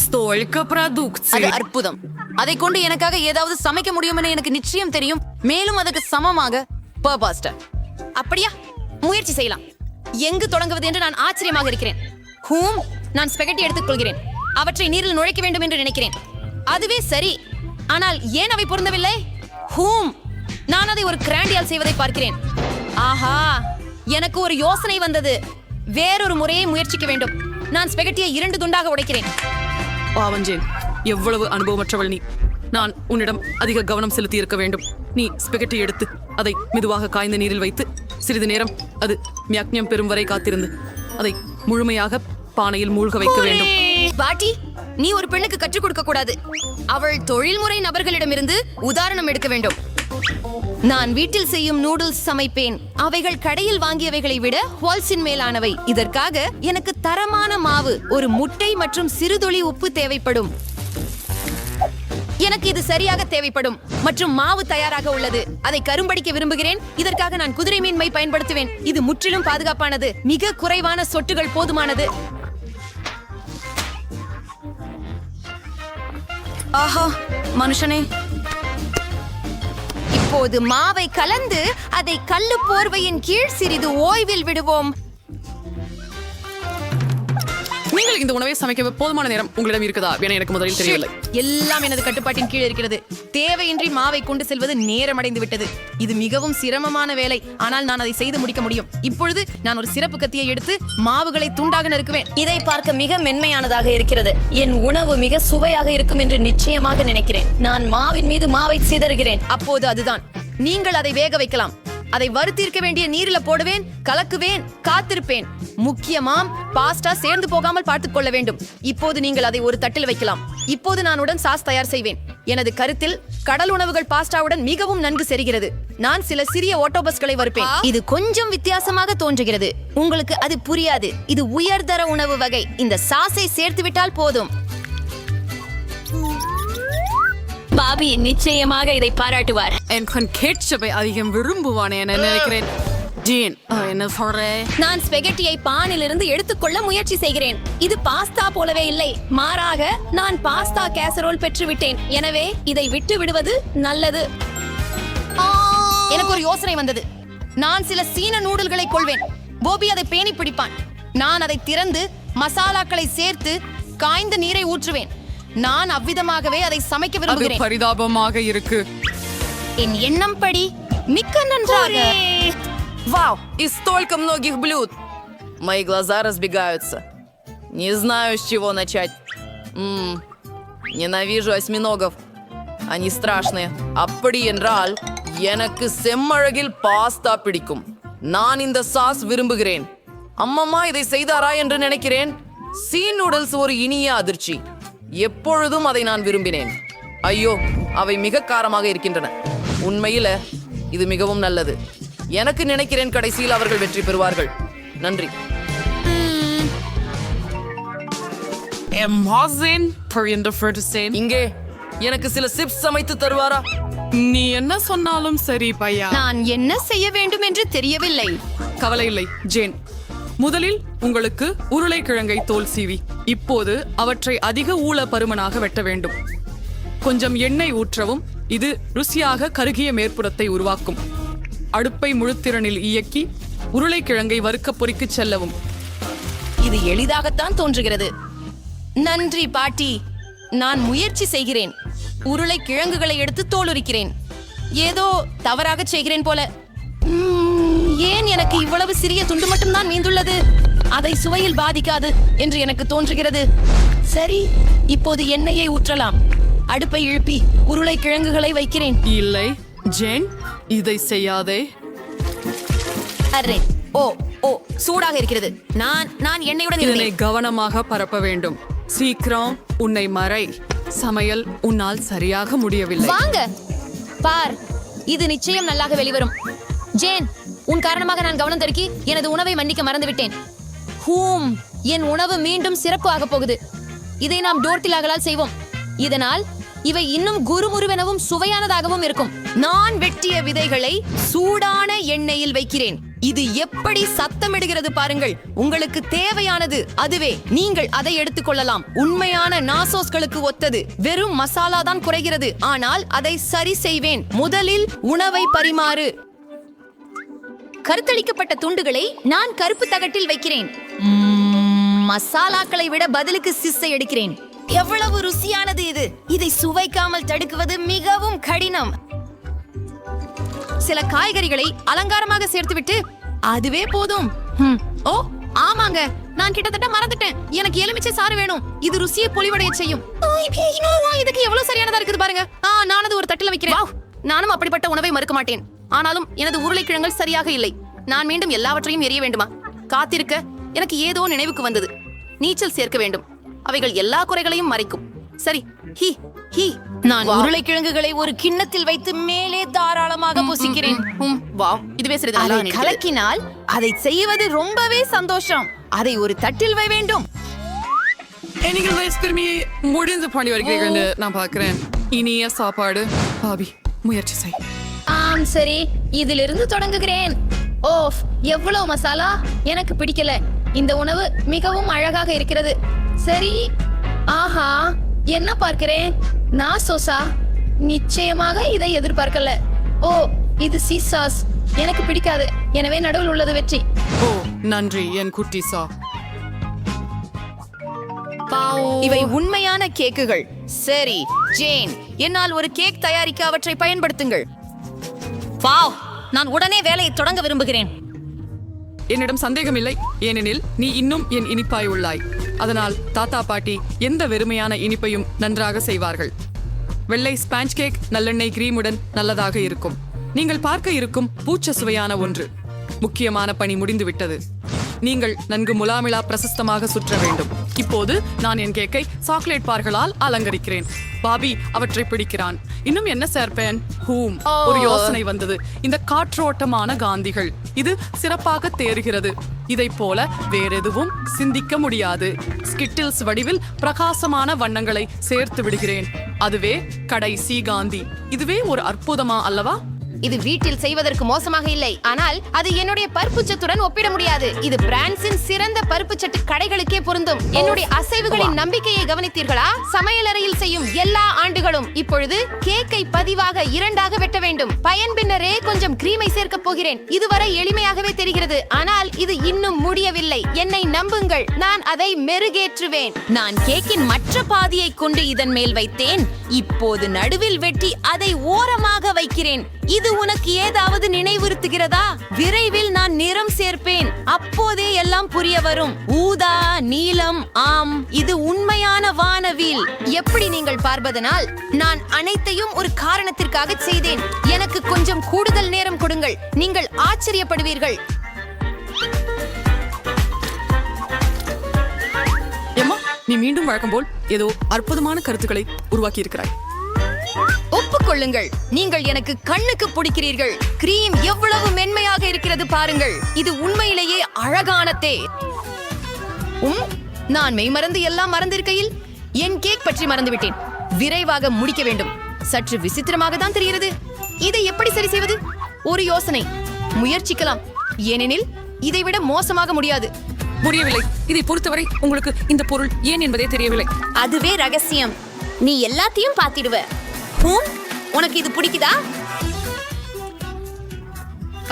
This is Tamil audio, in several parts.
Столько продукции. அது அற்புதம். அதை கொண்டு எனக்காக ஏதாவது சமைக்க முடியும் என எனக்கு நிச்சயம் தெரியும். மேலும் அதுக்கு சமமாக பாஸ்டா. அப்படியா? முயற்சி செய்யலாம். எங்கு தொடங்குவது என்று நான் ஆச்சரியமாக இருக்கிறேன். நான் ஸ்பெகட்டி எடுத்துக்கொள்கிறேன். அவற்றை நீரில் நுழைக்க வேண்டும் என்று நினைக்கிறேன். அதுவே சரி. ஆனால் ஏன் அவை பொருந்தவில்லை? நான் அதை ஒரு கிராண்டியால் செய்வதை பார்க்கிறேன். ஆஹா, எனக்கு ஒரு யோசனை வந்தது. வேறொரு முறையை முயற்சிக்க வேண்டும். நான் ஸ்பெகட்டியை 2 துண்டாக உடைக்கிறேன். பாவஞ்சேன், எவ்வளவு அனுபவமற்றவள் நீ. நான் உன்னிடம் அதிக கவனம் செலுத்தி இருக்க வேண்டும். நீ ஸ்பெகட்டி எடுத்து அதை மெதுவாக காய்ந்த நீரில் வைத்து சிறிது நேரம் அது மியாக்ஞம் பெறும் வரை காத்திருந்து அதை முழுமையாக பானையில் மூழ்க வைக்க வேண்டும். பாட்டி, நீ ஒரு பெண்ணுக்கு கற்றுக் கொடுக்க கூடாது. அவள் தொழில்முறை நபர்களிடமிருந்து உதாரணம் எடுக்க வேண்டும். நான் வீட்டில் செய்யும் நூடுல்ஸ் சமைப்பேன். அவைகள் கடையில் வாங்கியவைகளை விட ஹோல்ஸின் மேலானவை. இதற்காக எனக்கு தரமான மாவு, ஒரு முட்டை மற்றும் சிறுதுளி உப்பு தேவைப்படும். எனக்கு இது சரியாக தேவைப்படும் மற்றும் மாவு தயாராக உள்ளது. அதை கரும்படிக்க விரும்புகிறேன். இதற்காக நான் குதிரை மீன்மை பயன்படுத்துவேன். இது முற்றிலும் பாதுகாப்பானது. மிக குறைவான சொட்டுகள் போதுமானது. ஆஹா, மனுஷனே. இப்போது மாவை கலந்து அதை கல்லு போர்வையின் கீழ் சிறிது ஓய்வில் விடுவோம். நீங்கள் இந்த உணவை சமைக்க போதுமான நேரம் உங்களிடம் இருக்குதா என எனக்கு முதலில் தெரியவில்லை. எல்லாம் எனது கட்டுப்பாட்டின் கீழ் இருக்கிறது. தேவையின்றி மாவை கொண்டு செல்வது நேரமடைந்து விட்டது. இது மிகவும் சிரமமான வேலை, ஆனால் நான் அதை செய்து முடிக்க முடியும். இப்பொழுது நான் ஒரு சிறப்பு கத்தியை எடுத்து மாவுகளை துண்டாக நறுக்குவேன். இதை பார்க்க மிக மென்மையானதாக இருக்கிறது. என் உணவு மிக சுவையாக இருக்கும் என்று நிச்சயமாக நினைக்கிறேன். நான் மாவின் மீது மாவை சிதறுகிறேன். அப்போது அதுதான், நீங்கள் அதை வேக வைக்கலாம். அதை வறுத்திருக்க வேண்டிய நீரில போடுவேன், கலக்குவேன், காத்திருப்பேன். முக்கியமாம், பாஸ்டா சேர்ந்து போகாமல் பார்த்துக் கொள்ள வேண்டும். இப்போது நீங்கள் அதை ஒரு தட்டில் வைக்கலாம். இப்போது நான் உடன் சாஸ் தயார் செய்வேன். எனது கருத்தில் கடல் உணவுகள் பாஸ்டாவுடன் மிகவும் நன்கு செரிகிறது. நான் சில சிறிய ஓட்டோபஸ்களை வறுப்பேன். இது கொஞ்சம் வித்தியாசமாக தோன்றுகிறது. உங்களுக்கு அது புரியாது. இது உயர்தர உணவு வகை. இந்த சாஸை சேர்த்து விட்டால் போதும். பாபி நிச்சயமாக இதை பாராட்டுவார். என் கெட்சப்பை அதிகம் விரும்புவானே என நினைக்கிறேன். ஜீன், என்ன சொல்ற? நான் ஸ்பெகட்டியை பானிலிருந்து எடுத்துக்கொள்ள முயற்சி செய்கிறேன். இது பாஸ்தா போலவே இல்லை. மாறாக நான் பாஸ்தா கேசரோல் பெற்றுவிட்டேன். எனவே இதை விட்டு விடுவது நல்லது. எனக்கு ஒரு யோசனை வந்தது. நான் சில சீன நூடுல்களை கொள்வேன். போபி அதை பேணி பிடிப்பான். நான் அதை திறந்து மசாலாக்களை சேர்த்து காய்ந்த நீரை ஊற்றுவேன். நான் அவ்விதமாகவே அதை சமைக்க விரும்புகிறேன். பரிதாபமாக இருக்கு. என் எண்ணம் படி மிக்க நன்றாக. Вау! И столько многих блюд! Мои глаза разбегаются. Не знаю, с чего начать. Ненавижу осьминогов. Они страшные. அப்படி என்றால் எனக்கு செம்மழகில் பாஸ்தா பிடிக்கும். நான் இந்த சாஸ் விரும்புகிறேன். அம்மம்மா இதை செய்தாரா என்று நினைக்கிறேன். சீ நூடுல்ஸ் ஒரு இனிய அதிர்ச்சி. எப்பொழுதும் அதை நான் விரும்பினேன். ஐயோ, அவை மிக காரமாக இருக்கின்றன. உண்மையில இது மிகவும் நல்லது. எனக்கு நினைக்கிறேன் கடைசியில் அவர்கள் வெற்றி பெறுவார்கள். நன்றி. இங்கே எனக்கு சில சிப்ஸ் சமைத்து தருவாரா? நீ என்ன சொன்னாலும் சரி பையா. நான் என்ன செய்ய வேண்டும் என்று தெரியவில்லை. கவலை இல்லை ஜேன். முதலில் உங்களுக்கு உருளைக்கிழங்கை தோல் சீவி இப்போது அவற்றை அதிக ஊள பருமனாக வெட்ட வேண்டும். கொஞ்சம் எண்ணெய் ஊற்றவும். இது ருசியாக கருகிய மேற்புறத்தை உருவாக்கும். அடுப்பை முழுத்திறனில் இயக்கி உருளைக்கிழங்கை வறுக்க பொறிக்கு செல்லவும். இது எளிதாகத்தான் தோன்றுகிறது. நன்றி பாட்டி. நான் முயற்சி செய்கிறேன். உருளைக்கிழங்குகளை எடுத்து தோலுரிக்கிறேன். ஏதோ தவறாக செய்கிறேன் போல. ஏன் எனக்கு இவ்வளவு சிறிய துண்டு மட்டும்தான் மீந்துள்ளது? அதை சுவையில் பாதிக்காது என்று எனக்கு தோன்றுகிறது. சரி, இப்போது எண்ணெயை ஊற்றலாம். அடுப்பை இழுப்பி உருளைக்கிழங்குகளை வைக்கிறேன். இல்லை ஜேன், இதை செய்யாதே. அரே, ஓ ஓ சூடாக இருக்கிறது. நான் எண்ணெயுடன் இதனை கவனமாக பரப்ப வேண்டும். சீக்கிரம் உன்னை மறை. சமையல் உன்னால் சரியாக முடியவில்லை. வாங்க பார், இது நிச்சயம் நல்லாக வெளிவரும். ஜேன், உன் காரணமாக நான் கவனம் தடுக்கி எனது உணவை மன்னிக்க மறந்துவிட்டேன். என் உணவு மீண்டும் சிறப்பு ஆக போகுது. இதை நாம் டோர்டிலாகளால் செய்வோம். இதனால் இவை இன்னும் குறுமுறுவெனவும் சுவையானதாகவும் இருக்கும். நான் வெட்டிய விதைகளை சூடான எண்ணெயில் வைக்கிறேன். இது எப்படி சத்தமிடுகிறது பாருங்கள். உங்களுக்கு தேவையானது அதுவே. நீங்கள் அதை எடுத்துக்கொள்ளலாம். உண்மையான நாசோஸ்களுக்கு ஒத்தது. வெறும் மசாலா தான் குறைகிறது, ஆனால் அதை சரி செய்வேன். முதலில் உணவை பரிமாறு. கருத்தளிக்கப்பட்ட துண்டுகளை நான் கருப்பு தகட்டில் வைக்கிறேன். மசாலாக்களை விட பதிலுக்கு சிஸ்ஸை எடுக்கிறேன். எவ்வளவு ருசியானது இது! இதை சுவைக்காமல் தடுக்குவது மிகவும் கடினம். சில காய்கறிகளை அலங்காரமாக சேர்த்துவிட்டு அதுவே போதும். ஓ ஆமாங்க, நான் கிட்டத்தட்ட மறந்துட்டேன். எனக்கு எலுமிச்சை சாறு வேணும். இது ருசியை பொலிவடைய செய்யும். இதுக்கு எவ்வளவு சரியானதா இருக்குது பாருங்க. நான் அது ஒரு தட்டில் வைக்கிறேன். நானும் அப்படிப்பட்ட உணவை மறுக்க மாட்டேன். ஆனாலும் எனது உருளைக்கிழங்குகள் சரியாக இல்லை. நான் மீண்டும் எல்லாவற்றையும் எரிய வேண்டுமா? காத்திருக்க எனக்கு ஏதோ நினைவுக்கு வந்தது. நீச்சல் சேர்க்க வேண்டும். அவைகள் எல்லா குறைகளையும் மறைக்கும். சரி, நான் உருளைக்கிழங்குகளை ஒரு கிண்ணத்தில் வைத்து மேலே தாராளமாக புசிக்கிறேன். இதுவே சரிதான். கலக்கினால் அதை செய்வது ரொம்பவே சந்தோஷம். அதை ஒரு தட்டில் வை வேண்டும். நீங்கள் திரும்பி முடிந்து பண்ணி வருகிறீர்கள் நான் பார்க்கிறேன். இனிய சாப்பாடு. பாபி, முயற்சி செய். ஆம், சரி, இதிலிருந்து தொடங்குகிறேன். ஓஃப், எவ்வளவு மசாலா! எனக்கு பிடிக்கல. இந்த உணவு மிகவும் அழகாக இருக்கிறது. சரி, ஆஹா, என்ன பார்க்கிறேன்? நாசோசா. நிச்சயமாக இதை எதிர்பார்க்கல. ஓ, இது சீசாஸ். எனக்கு பிடிக்காது. எனவே நடுவில் உள்ளது வெற்றி. ஓ, நன்றி என் குட்டி சா. இவை உண்மையான கேக்குகள். சரி ஜேன், என்னால் ஒரு கேக் தயாரிக்க அவற்றை பயன்படுத்துங்கள். வாவ், நான் உடனே வேலையை தொடங்க விரும்புகிறேன். என்னிடம் சந்தேகமில்லை, ஏனெனில் நீ இன்னும் என் இனிப்பாய் உள்ளாய். அதனால் தாத்தா பாட்டி எந்த வெறுமையான இனிப்பையும் நன்றாக செய்வார்கள். வெள்ளை ஸ்பாஞ்ச் கேக் நல்லெண்ணெய் கிரீமுடன் நல்லதாக இருக்கும். நீங்கள் பார்க்க இருக்கும் பூச்ச சுவையான ஒன்று. முக்கியமான பணி முடிந்துவிட்டது. நீங்கள் நன்கு முலாமிலா பிரசஸ்தமாக சுற்ற வேண்டும். இப்போது நான் என் கேக்கை சாக்லேட் பார்களால் அலங்கரிக்கிறேன். பாபி அவற்றை பிடிக்கிறான். இன்னும் என்ன சேர்ப்பேன்? ஒரு யோசனை வந்தது. இந்த காற்றோட்டமான காந்திகள், இது சிறப்பாக தேறுகிறது. இதை போல வேறெதுவும் சிந்திக்க முடியாது. ஸ்கிட்டில்ஸ் வடிவில் பிரகாசமான வண்ணங்களை சேர்த்து விடுகிறேன். அதுவே கடைசி காந்தி. இதுவே ஒரு அற்புதமா அல்லவா? இது வீட்டில் செய்வதற்கு மோசமாக இல்லை, ஆனால் அது என்னுடைய பருப்புச்சத்துடன் ஒப்பிட முடியாது. இது பிரான்சின் சிறந்த பருப்புச்சட்டு கடைகளுக்கே பொருந்தும். என்னுடைய அசைவுகளின் நம்பிக்கையை கவனித்தீர்களா? சமையலறையில் செய்யும் எல்லா ஆண்டுகளும். இப்பொழுது கேக்கை பதிவாக 2ஆக வெட்ட வேண்டும். பயன் பின்னரே கொஞ்சம் கிரீமை சேர்க்க போகிறேன். இதுவரை எளிமையாகவே தெரிகிறது, ஆனால் இது இன்னும் முடியவில்லை. என்னை நம்புங்கள், நான் அதை மெருகேற்றுவேன். நான் கேக்கின் மற்ற பாதியை கொண்டு இதன் மேல் வைத்தேன். இப்போது நடுவில் வெட்டி அதை ஓரமாக வைக்கிறேன். இது உனக்கு ஏதாவது நினைவுறுத்துகிறதா? விரைவில் நான் நிறம் சேர்ப்பேன். அப்போதே எல்லாம் புரிய வரும். ஊதா, நீலம். ஆம், இது உண்மையான வானவில். எப்படி நீங்கள் பார்ப்பதனால் நான் அனைத்தையும் ஒரு காரணத்திற்காக செய்தேன். எனக்கு கொஞ்சம் கூடுதல் நேரம் கொடுங்கள். நீங்கள் ஆச்சரியப்படுவீர்கள். எம்மா, நீ மீண்டும் வழக்கம் போல் ஏதோ அற்புதமான கருத்துக்களை உருவாக்கி இருக்கிறாய். ஒப்புக்கொள்ளுங்கள், நீங்கள் எனக்கு கண்ணுக்கு பிடிக்கிறீர்கள். கிரீம் எவ்வளவு மென்மையாக இருக்கிறது பாருங்கள். இது உண்மையிலேயே அழகான தே. நான் மெய்மறந்து எல்லாம் மறந்திருக்கையில் என் கேக் பற்றி மறந்துவிட்டேன். விரைவாக முடிக்க வேண்டும். சற்று விசித்திரமாக தான் தெரிகிறது. இதை எப்படி சரி செய்வது? ஒரு யோசனை. முயற்சிக்கலாம், ஏனெனில் இதைவிட மோசமாக முடியாது. முடியவில்லை. இதை பொறுத்தவரை உங்களுக்கு இந்த பொருள் ஏன் என்பதே தெரியவில்லை. அதுவே ரகசியம். நீ எல்லாத்தையும் பார்த்திடுவ. உனக்கு இது பிடிக்குதா?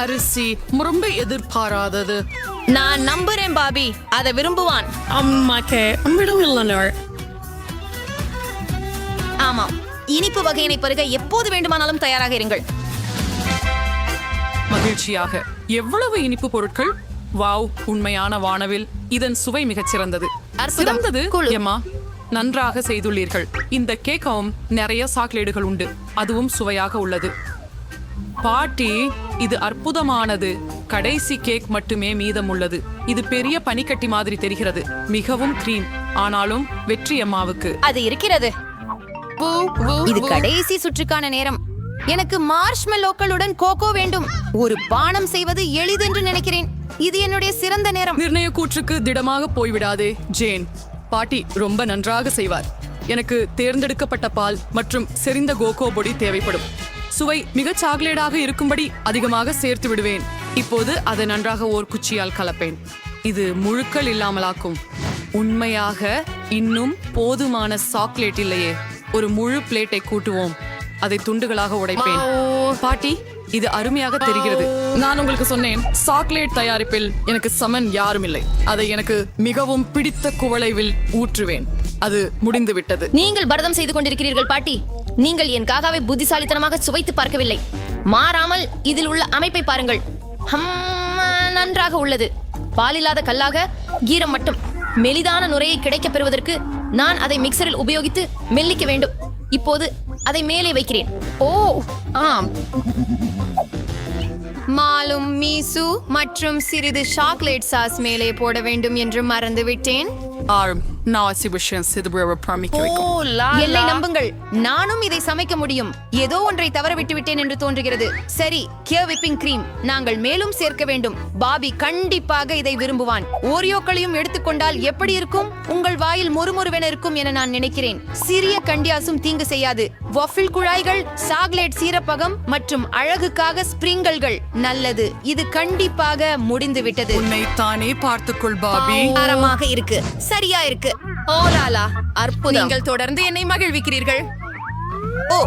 அரிசி ரொம்ப எதிர்பாராதது. நான் நம்புறேன் பாபி, அதை விரும்புவான். ஆமாம், இனிப்பு வகையினை பருக எப்போது வேண்டுமானாலும் தயாராக இருங்கள். மகிழ்ச்சியாக. எவ்வளவு இனிப்பு பொருட்கள்! வாவ், உண்மையான வானவில். இதன் சுவை மிகச் சிறந்தது. சிறந்தது எம்மா, நன்றாக செய்துள்ளீர்கள். இந்த கேக்கவும் நிறைய சாக்லேட்டுகள் உண்டு. அதுவும் சுவையாக உள்ளது. பாட்டி, இது அற்புதமானது. கடைசி கேக் மட்டுமே மீதம் உள்ளது. இது பெரிய பனிக்கட்டி மாதிரி தெரிகிறது. மிகவும் கிரீம். ஆனாலும் வெற்றி அம்மாவுக்கு. அது இருக்கிறது. இது கடைசி சுற்றுக்கான நேரம். எனக்கு மார்ஷ்மெல்லோக்களுடன் கோகோ வேண்டும். ஒரு பானம் செய்வது எளிதென்று நினைக்கிறேன். இது என்னுடைய சிறந்த நேரம். நிர்ணய கூற்றுக்கு திடமாக போய்விடாதே ஜேன். பாட்டி ரொம்ப நன்றாக செய்வார். எனக்கு தேர்ந்தெடுக்கப்பட்ட பால் மற்றும் செறிந்த கோகோ பொடி தேவைப்படும். சுவை மிகச் சாக்லேட்டாக இருக்கும்படி அதிகமாக சேர்த்து விடுவேன். இப்போது அதை நன்றாக ஓர் குச்சியால் கலப்பேன். இது முழுக்கள் இல்லாமலாக்கும். உண்மையாக இன்னும் போதுமான சாக்லேட் இல்லையே. ஒரு முழு பிளேட்டை கூட்டுவோம். அதை துண்டுகளாக உடைப்பேன். பாட்டி, இது அருமையாக தெரிகிறது. நான் உங்களுக்கு சொன்னேன், சாக்லேட் தயாரிப்பில் எனக்கு சமன் யாரும் இல்லை. அதை எனக்கு மிகவும் பிடித்த குவளைவில் ஊற்றுவேன். அது முடிந்து விட்டது. நீங்கள் பரதம் செய்து கொண்டிருக்கிறீர்கள் பாட்டி. நீங்கள் என் காகாவை புத்திசாலித்தனமாக சுவைத்து பார்க்கவில்லை. மாறாமல் இதில் உள்ள அமைப்பை பாருங்கள். நன்றாக உள்ளது. பாலில்லாத கல்லாக ஈரம் மட்டும். மெலிதான நுரையை கிடைக்கப் பெறுவதற்கு நான் அதை மிக்சரில் உபயோகித்து மெல்லிக்க வேண்டும். இப்போது அதை மேலே வைக்கிறேன். ஓ ஆம், மாலும் மீசு மற்றும் சிறிது சாக்லேட் சாஸ் மேலே போட வேண்டும் என்று மறந்துவிட்டேன். என்னை நம்புங்கள், நானும் இதை சமைக்க முடியும். ஏதோ ஒன்றை தவற விட்டு விட்டேன் என்று தோன்றுகிறது. சரி, விப்பிங் கிரீம் நாங்கள் மேலும் சேர்க்க வேண்டும். பாபி கண்டிப்பாக இதை விரும்புவான். ஓரியோக்களையும் எடுத்துக்கொண்டால் எப்படி இருக்கும்? உங்கள் வாயில் மொறுமொறுவென இருக்கும் என நான் நினைக்கிறேன். சிறிய கண்டியாசும் தீங்கு செய்யாது. வஃபில் குழாய்கள், சாக்லேட் சீரப்பகம் மற்றும் அழகுக்காக ஸ்பிரிங்கல்கள். நல்லது, இது கண்டிப்பாக முடிந்து விட்டது. உன்னை தானே பார்த்துக்கொள் பாபி. ஆரமாக இருக்கு, சரியா இருக்கு. ஓலாலா, அற்புதம். நீங்கள் தொடர்ந்து என்னை மகிழ்விக்கிறீர்கள். ஓ,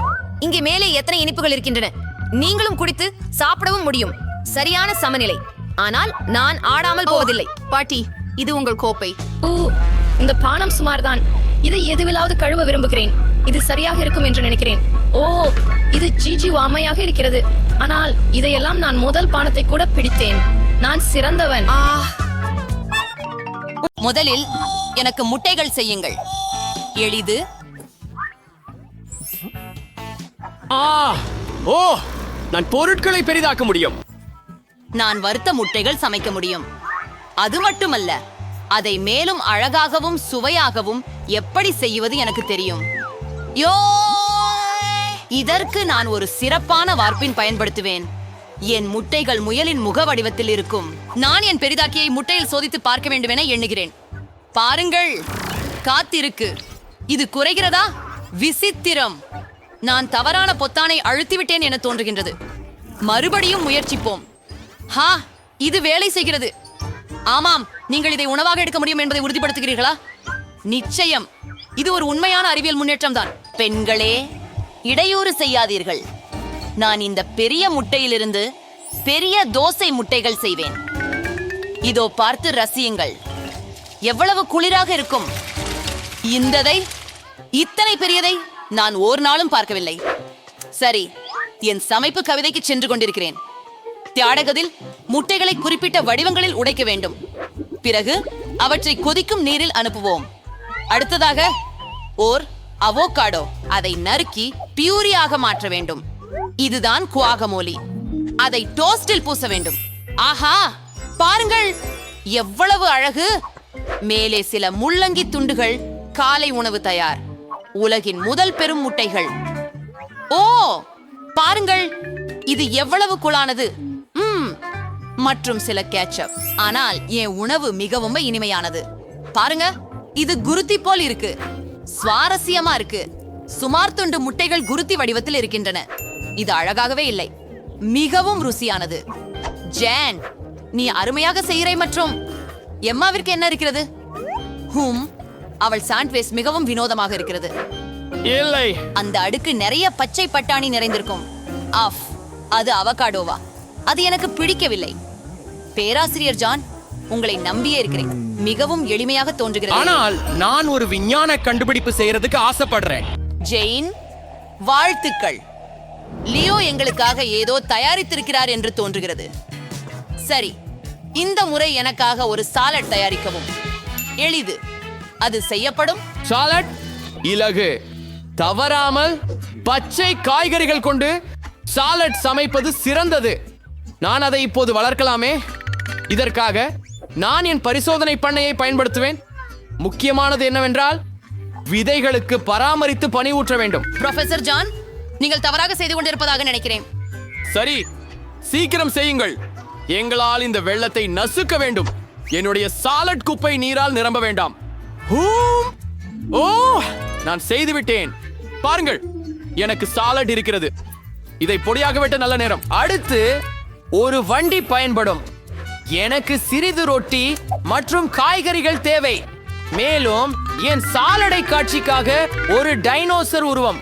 இங்கே மேலே எத்தனை இனிப்புகள் இருக்கின்றன. நீங்களும் குடித்து சாப்பிடவும் முடியும். சரியான சமநிலை. ஆனால் நான் ஆடாமல் போவதில்லை. பாட்டி, இது உங்கள் கோப்பை. ஓ, இந்த பானம் சுமார்தான். இதை எதுவிலாவது கழுவ விரும்புகிறேன். இது சரியாக இருக்கும் என்று நினைக்கிறேன். ஓ, இது ஜிஜி வாமையாக இருக்கிறது. ஆனால் இதையெல்லாம் நான் முதல் பானத்தை கூட பிடித்தேன். நான் சிறந்தவன். முதலில் எனக்கு முட்டைகள் செய்யுங்கள். எளிது. ஓ, நான் பொருட்களை பெரிதாக்க முடியும். நான் வறுத்த முட்டைகள் சமைக்க முடியும். அது மட்டுமல்ல, அதை மேலும் அழகாகவும் சுவையாகவும் எப்படி செய்வது எனக்கு தெரியும். இதற்கு நான் ஒரு சிறப்பான வார்ப்பின் பயன்படுத்துவேன். என் முட்டைகள் முயலின் முக வடிவத்தில் இருக்கும். நான் என் பெரிதாக்கியை முட்டையில் சோதித்து பார்க்க வேண்டும் என எண்ணுகிறேன். பாருங்கள், காத்திருக்கு. இது குறைகிறதா? விசித்திரம். நான் தவறான பொத்தானை அழுத்திவிட்டேன் என தோன்றுகின்றது. மறுபடியும் முயற்சிப்போம். இது வேலை செய்கிறது. ஆமாம், நீங்கள் இதை உணவாக எடுக்க முடியும் என்பதை உறுதிப்படுத்துகிறீர்களா? நிச்சயம். இது ஒரு உண்மையான அறிவியல் முன்னேற்றம் தான். பெண்களே, இடையூறு செய்யாதீர்கள். நான் இந்த பெரிய முட்டையிலிருந்து பெரிய தோசை முட்டைகள் செய்வேன். இதோ பார்த்து ரசியுங்கள். எவ்வளவு குளிராக இருக்கும். இத்தனை பெரியதை நான் ஒரு நாளும் பார்க்கவில்லை. சரி, என் சமைப்பு கவிதைக்கு சென்று கொண்டிருக்கிறேன். தியாடகத்தில் முட்டைகளை குறிப்பிட்ட வடிவங்களில் உடைக்க வேண்டும். பிறகு அவற்றை கொதிக்கும் நீரில் அனுப்புவோம். அடுத்ததாக ஓர் அவோகாடோ. அதை நறுக்கி பியூரியாக மாற்ற வேண்டும். இதுதான் குவாகமோலி. அதை டோஸ்டில் பூச வேண்டும். ஆஹா, பாருங்கள், எவ்வளவு அழகு. மேலே சில முள்ளங்கி துண்டுகள். காலை உணவு தயார். உலகின் முதல் பெரும் முட்டைகள். ஓ, பாருங்கள், இது எவ்வளவு குளானது. மற்றும் சில கேட்சப். ஆனால் என் உணவு மிகவும் இனிமையானது. பாருங்க, இது குருத்தி போல் இருக்கு. சுவாரஸ்யமா இருக்கு. சுமார் துண்டு முட்டைகள் குருத்தி வடிவத்தில் இருக்கின்றன. இது அழகாகவே இல்லை, மிகவும் ருசியானது. ஜேன், நீ அருமையாக செய்கிறாய். மற்றும் எம்மாவிற்கு என்ன இருக்கிறது? அவள் சாண்ட்விச் மிகவும் வினோதமாக இருக்கிறது. இல்லை, அந்த அடுக்கு நிறைய பச்சை பட்டாணி நிறைந்திருக்கும். அது அவகாடோவா? அது எனக்கு பிடிக்கவில்லை. பேராசிரியர் ஜான், உங்களை நம்பியே இருக்கிறேன். மிகவும் எளிமையாக தோன்றுகிறது. ஆனால் நான் ஒரு விஞ்ஞான கண்டுபிடிப்பு செய்யறதுக்கு ஆசைப்படுறேன். ஜெயின், வாழ்த்துக்கள். லியோ எங்களுக்காக ஏதோ தயாரித்திருக்கிறார் என்று தோன்றுகிறது. சரி, இந்த முறை எனக்காக ஒரு சாலட் தயாரிக்கவும். எளிது, அது செய்யப்படும். சாலட் இலகு. தவறாமல் பச்சை காய்கறிகள் கொண்டு சாலட் சமைப்பது சிறந்தது. நான் அதை இப்போது வளர்க்கலாமே. இதற்காக நான் என் பரிசோதனை பண்ணையை பயன்படுத்துவேன். முக்கியமானது என்னவென்றால், விதைகளுக்கு பராமரித்து பனி ஊற்ற வேண்டும். ப்ரொஃபசர் ஜான், நீங்கள் தவறாக செய்து கொண்டிருப்பதாக நினைக்கிறேன். சரி, சீக்கிரம் செய்யுங்கள். எங்களால் இந்த வெள்ளத்தை நசுக்க வேண்டும். என்னுடைய சாலட் குப்பை நீரால் நிரம்ப வேண்டாம். ஓ, நான் செய்துவிட்டேன். பாருங்கள், எனக்கு சாலட் இருக்கிறது. இதை பொடியாக வெட்ட நல்ல நேரம். அடுத்து ஒரு வண்டி பயன்படும். எனக்கு சிறிது ரொட்டி மற்றும் காய்கறிகள் தேவை. மேலும் என் சாலடை காட்சிக்காக ஒரு டைனோசர் உருவம்.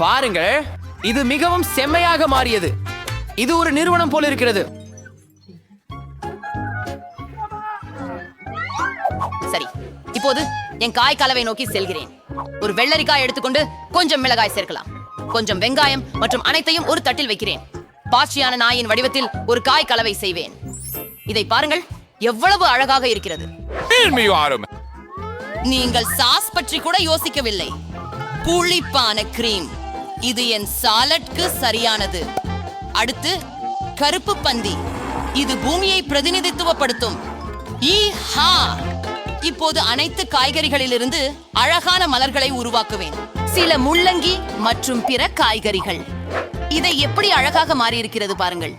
பாருங்கள், இது மிகவும் செம்மையாக மாறியது. இது ஒரு நிறுவனம் போல இருக்கிறது. சரி, இப்போது என் காய் கலவை நோக்கி செல்கிறேன். ஒரு வெள்ளரிக்காய் எடுத்துக்கொண்டு கொஞ்சம் மிளகாய் சேர்க்கலாம். கொஞ்சம் வெங்காயம் மற்றும் அனைத்தையும் ஒரு தட்டில் வைக்கிறேன். பாச்சியான நாயின் வடிவத்தில் ஒரு காய் கலவை செய்வேன். இதை பாருங்கள், எவ்வளவு அழகாக இருக்கிறது. நீங்கள் சாஸ் பற்றி கூட யோசிக்கவில்லை. புளிப்பான கிரீம். இது என் சாலட்க்கு சரியானது. அடுத்து கருப்பு பந்தி. இது பூமியை பிரதிநிதித்துவப்படுத்தும். ஈஹா! இப்போது அனைத்து காய்கறிகளிலிருந்து அழகான மலர்களை உருவாக்குவேன். சில முள்ளங்கி மற்றும் பிற காய்கறிகள். இதை எப்படி அழகாக மாறியிருக்கிறது பாருங்கள்.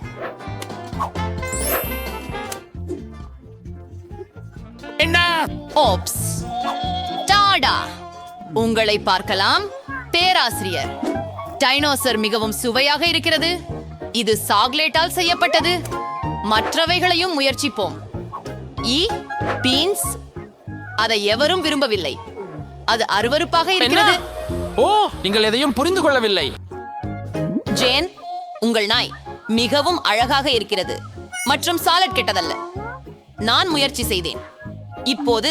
ஓப்ஸ், டாடா! உங்களை பார்க்கலாம், பேராசிரியர். டைனோசர் மிகவும் சுவையாக இருக்கிறது. இது சாக்லேட்டால் செய்யப்பட்டது. மற்றவைகளையும் முயற்சிப்போம். பீன்ஸ். அதை எவரும் விரும்பவில்லை. அது அருவருப்பாக இருக்கிறது. ஓ, நீங்கள் எதையும் புரிந்து கொள்ளவில்லை. ஜேன், உங்கள் நாய் மிகவும் அழகாக இருக்கிறது மற்றும் சாலட் கெட்டதல்ல. நான் முயற்சி செய்தேன். இப்போது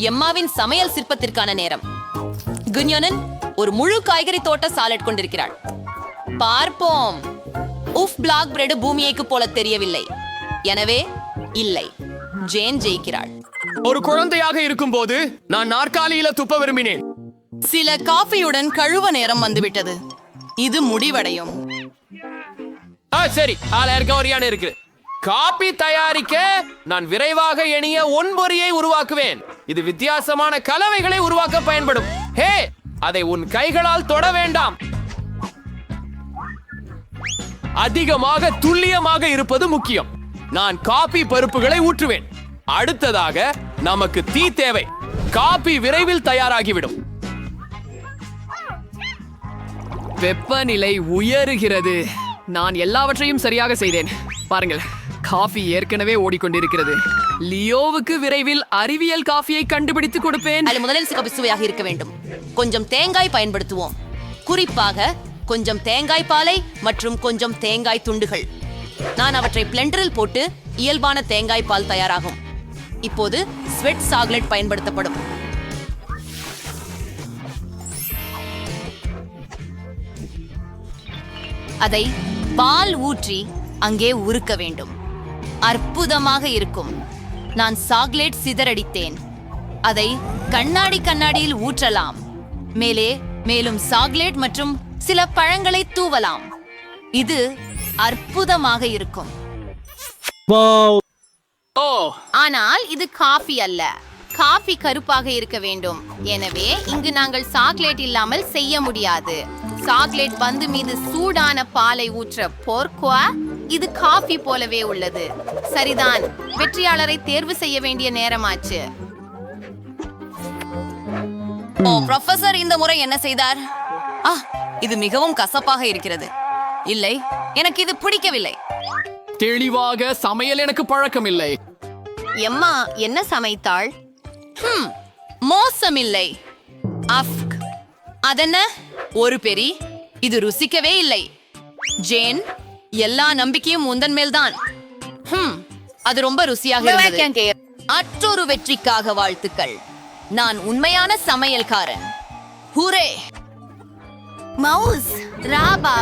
எம்மாவின் சமையல் சிற்பத்திற்கான நேரம். குன்யோனன் ஒரு முழு காய்கறி தோட்ட சாலட் கொண்டிருக்கிறாள். பார்ப்போம். உஃப், பிளாக் பிரெட் பூமியைக்கு போல தெரியவில்லை. எனவே இல்லை, ஜேன் ஜெயிக்கிறாள். ஒரு குழந்தையாக இருக்கும்போது நான் நாற்காலியில துப்ப விரும்பினேன். சில காஃபியுடன் கழுவ நேரம் வந்துவிட்டது. இது முடிவடையும். சரி, சரியான இருக்கு. காபி தயாரிக்க நான் விரைவாக எண்ணிய ஒன்பொறியை உருவாக்குவேன். இது வித்தியாசமான கலவைகளை உருவாக்க பயன்படும். ஹே, அதை உன் கைகளால் தொட வேண்டாம். அதிகமாக துல்லியமாக இருப்பது முக்கியம். நான் காபி பருப்புகளை ஊற்றுவேன். அடுத்ததாக நமக்கு தீ தேவை. காபி விரைவில் தயாராகிவிடும். வெப்பநிலை உயருகிறது. நான் எல்லாவற்றையும் சரியாக செய்தேன். பாருங்கள், காஃபி ஏற்கனவே ஓடிக்கொண்டிருக்கிறது. லியோவுக்கு விரைவில் அறிவியல் காஃபியை கண்டுபிடித்து கொடுப்பேன். அதில் முதலில் காபி சுவையாக இருக்க வேண்டும். கொஞ்சம் தேங்காய் பயன்படுத்துவோம். குறிப்பாக கொஞ்சம் தேங்காய் பாலை மற்றும் கொஞ்சம் தேங்காய் துண்டுகள். நான் அவற்றை பிளெண்டரில் போட்டு இயல்பான தேங்காய் பால் தயாராகும். இப்போது ஸ்வெட் சாக்லேட் பயன்படுத்தப்படும். அதை பால் ஊற்றி அங்கே உருக்க வேண்டும். அற்புதமாக இருக்கும். நான் சாக்லேட் சிதறடித்தேன். அதை கண்ணாடியில் ஊற்றலாம். மேலும் சாக்லேட் மற்றும் சில பழங்களை தூவலாம். இது அற்புதமாக இருக்கும். ஆனால் இது காஃபி அல்ல. காஃபி கருப்பாக இருக்க வேண்டும். எனவே இங்கு நாங்கள் சாக்லேட் இல்லாமல் செய்ய முடியாது. சாக்லேட் பந்து மீது சூடான பாலை ஊற்ற போர்க்குவா. இது காஃபி போலவே உள்ளது. சரிதான், வெற்றியாளரை தேர்வு செய்ய வேண்டிய நேரமாச்சு. ஓ, ப்ரொஃபசர் இந்த முறை என்ன செய்தார்? இது மிகவும் கசப்பாக இருக்கிறது. இல்லை, எனக்கு இது பிடிக்கவில்லை. தெளிவாக சமையல் எனக்கு பழக்கம் இல்லை. எம்மா என்ன சமைத்தாள்? மோசமில்லை. அஃப்க், அதென்ன ஒரு பெரி. இது ருசிக்கவே இல்லை. ஜேன், எல்லா நம்பிக்கையும் உந்தன் மேல்தான். அது ரொம்ப ருசியாக இருந்தது. மற்றொரு வெற்றிக்காக வாழ்த்துக்கள். நான் உண்மையான சமையல்காரன். ஹூரே! மவுஸ், ராபா.